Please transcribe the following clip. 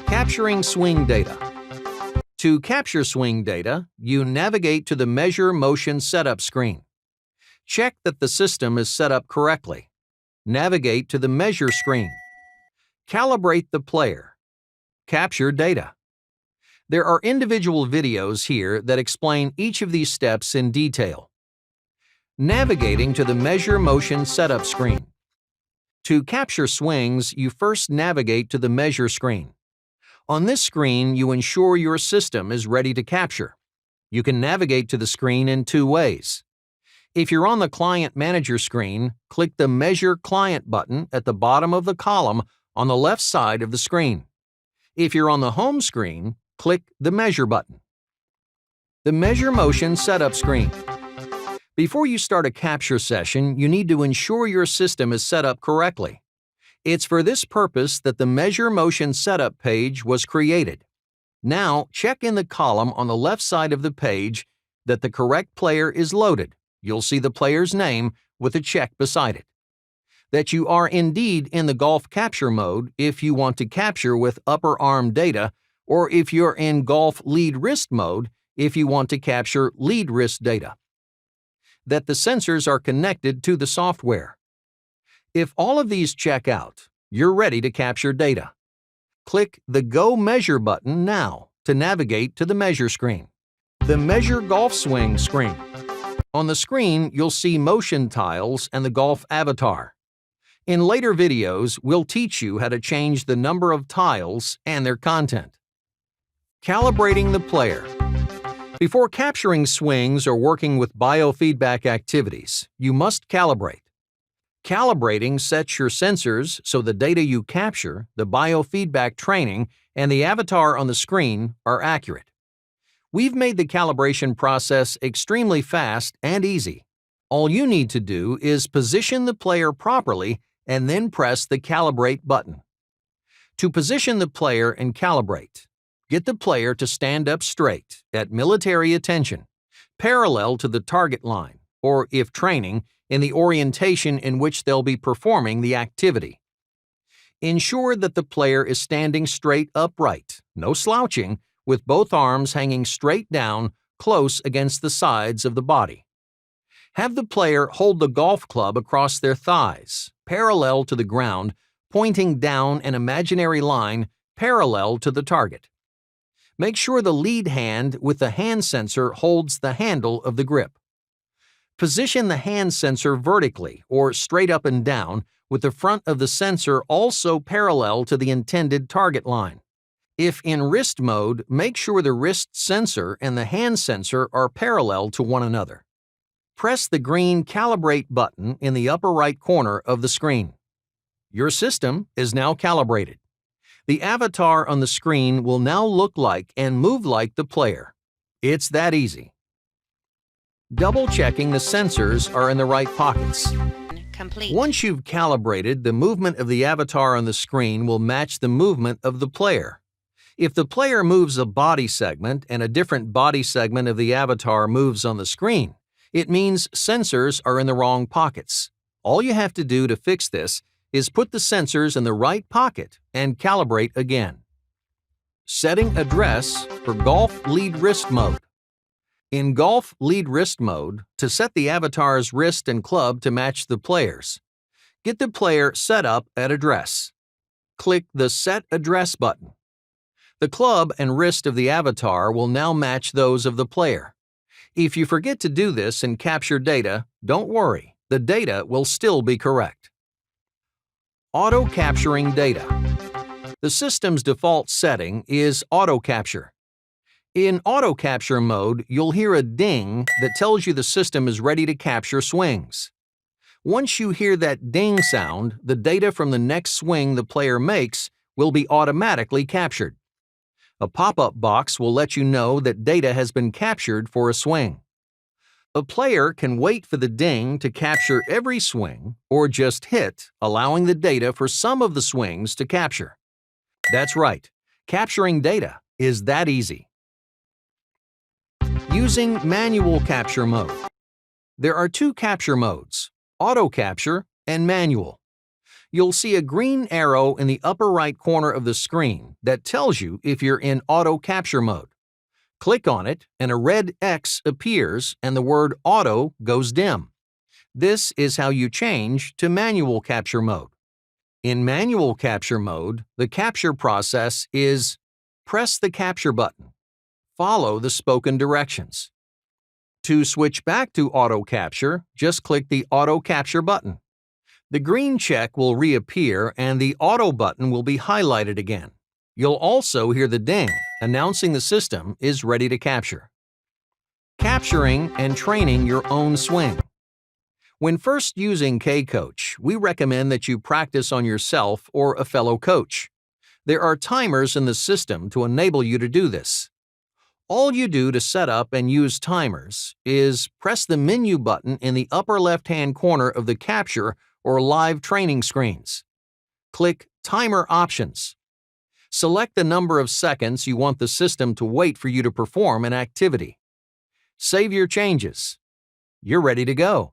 Capturing swing data. To capture swing data, you navigate to the Measure Motion Setup screen. Check that the system is set up correctly. Navigate to the Measure screen. Calibrate the player. Capture data. There are individual videos here that explain each of these steps in detail. Navigating to the Measure Motion Setup screen. To capture swings, you first navigate to the Measure screen. On this screen, you ensure your system is ready to capture. You can navigate to the screen in two ways. If you're on the Client Manager screen, click the Measure Client button at the bottom of the column on the left side of the screen. If you're on the home screen, click the Measure button. The Measure Motion Setup screen. Before you start a capture session, you need to ensure your system is set up correctly. It's for this purpose that the Measure Motion Setup page was created. Now, check in the column on the left side of the page that the correct player is loaded. You'll see the player's name with a check beside it. That you are indeed in the golf capture mode if you want to capture with upper arm data, or if you're in golf lead wrist mode if you want to capture lead wrist data. That the sensors are connected to the software. If all of these check out, you're ready to capture data. Click the Go Measure button now to navigate to the Measure screen. The Measure Golf Swing screen. On the screen, you'll see motion tiles and the golf avatar. In later videos, we'll teach you how to change the number of tiles and their content. Calibrating the player. Before capturing swings or working with biofeedback activities, you must calibrate. Calibrating sets your sensors so the data you capture, the biofeedback training, and the avatar on the screen are accurate. We've made the calibration process extremely fast and easy. All you need to do is position the player properly and then press the Calibrate button. To position the player and calibrate, get the player to stand up straight at military attention, parallel to the target line, or if training, in the orientation in which they'll be performing the activity. Ensure that the player is standing straight upright, no slouching, with both arms hanging straight down, close against the sides of the body. Have the player hold the golf club across their thighs, parallel to the ground, pointing down an imaginary line parallel to the target. Make sure the lead hand with the hand sensor holds the handle of the grip. Position the hand sensor vertically or straight up and down, with the front of the sensor also parallel to the intended target line. If in wrist mode, make sure the wrist sensor and the hand sensor are parallel to one another. Press the green Calibrate button in the upper right corner of the screen. Your system is now calibrated. The avatar on the screen will now look like and move like the player. It's that easy. Double-checking the sensors are in the right pockets. Complete. Once you've calibrated, the movement of the avatar on the screen will match the movement of the player. If the player moves a body segment and a different body segment of the avatar moves on the screen, it means sensors are in the wrong pockets. All you have to do to fix this is put the sensors in the right pocket and calibrate again. Setting address for Golf Lead Wrist mode. In Golf Lead Wrist mode, to set the avatar's wrist and club to match the player's, get the player set up at address. Click the Set Address button. The club and wrist of the avatar will now match those of the player. If you forget to do this and capture data, don't worry, the data will still be correct. Auto capturing data. The system's default setting is auto capture. In auto capture mode, you'll hear a ding that tells you the system is ready to capture swings. Once you hear that ding sound, the data from the next swing the player makes will be automatically captured. A pop-up box will let you know that data has been captured for a swing. A player can wait for the ding to capture every swing or just hit, allowing the data for some of the swings to capture. That's right, capturing data is that easy. Using manual capture mode. There are two capture modes, auto capture and manual. You'll see a green arrow in the upper right corner of the screen that tells you if you're in auto capture mode. Click on it and a red X appears and the word auto goes dim. This is how you change to manual capture mode. In manual capture mode, the capture process is: press the capture button. Follow the spoken directions. To switch back to auto capture, just click the auto capture button. The green check will reappear and the auto button will be highlighted again. You'll also hear the ding, announcing the system is ready to capture. Capturing and training your own swing. When first using K-Coach, we recommend that you practice on yourself or a fellow coach. There are timers in the system to enable you to do this. All you do to set up and use timers is press the menu button in the upper left-hand corner of the capture or live training screens. Click Timer Options. Select the number of seconds you want the system to wait for you to perform an activity. Save your changes. You're ready to go.